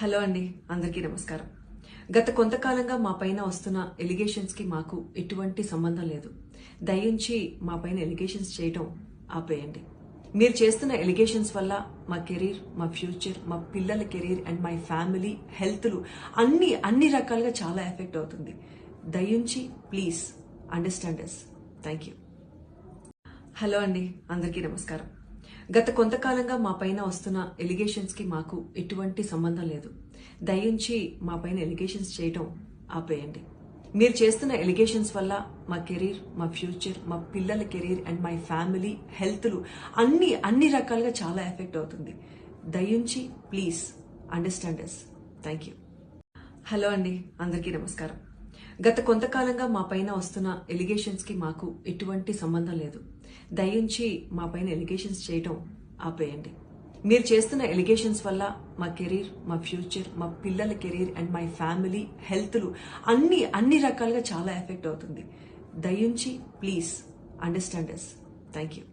Hello అండి, అందరికీ నమస్కారం. గత కొంతకాలంగా మా పైన వస్తున్న ఎలిగేషన్స్ కి మాకు ఎటువంటి సంబంధం లేదు. దయించి మా పైన ఎలిగేషన్స్ చేయటం ఆపేయండి. మీరు చేస్తున్న ఎలిగేషన్స్ వల్ల మా కెరీర్, మా ఫ్యూచర్, మా పిల్లల కెరీర్ అండ్ మై ఫ్యామిలీ హెల్త్లు అన్ని రకాలుగా చాలా ఎఫెక్ట్ అవుతుంది. దయించి please understand us. Thank you. Hello అండి, అందరికీ నమస్కారం. గత కొంతకాలంగా మా పైన వస్తున్న ఎలిగేషన్స్ కి మాకు ఎటువంటి సంబంధం లేదు. దయించి మా పైన ఎలిగేషన్స్ చేయటం ఆపేయండి. మీరు చేస్తున్న ఎలిగేషన్స్ వల్ల మా కెరీర్, మా ఫ్యూచర్, మా పిల్లల కెరీర్ అండ్ మై ఫ్యామిలీ హెల్త్లు అన్ని రకాలుగా చాలా ఎఫెక్ట్ అవుతుంది. దయించి please understand us. Thank you. Hello అండి, అందరికీ నమస్కారం. గత కొంతకాలంగా మా పైన వస్తున్న ఎలిగేషన్స్ కి మాకు ఎటువంటి సంబంధం లేదు. దయించి మా పైన ఎలిగేషన్స్ చేయటం ఆపేయండి. మీరు చేస్తున్న ఎలిగేషన్స్ వల్ల మా కెరీర్, మా ఫ్యూచర్, మా పిల్లల కెరీర్ అండ్ మై ఫ్యామిలీ హెల్త్లు అన్ని రకాలుగా చాలా ఎఫెక్ట్ అవుతుంది. దయించి please understand us. Thank you.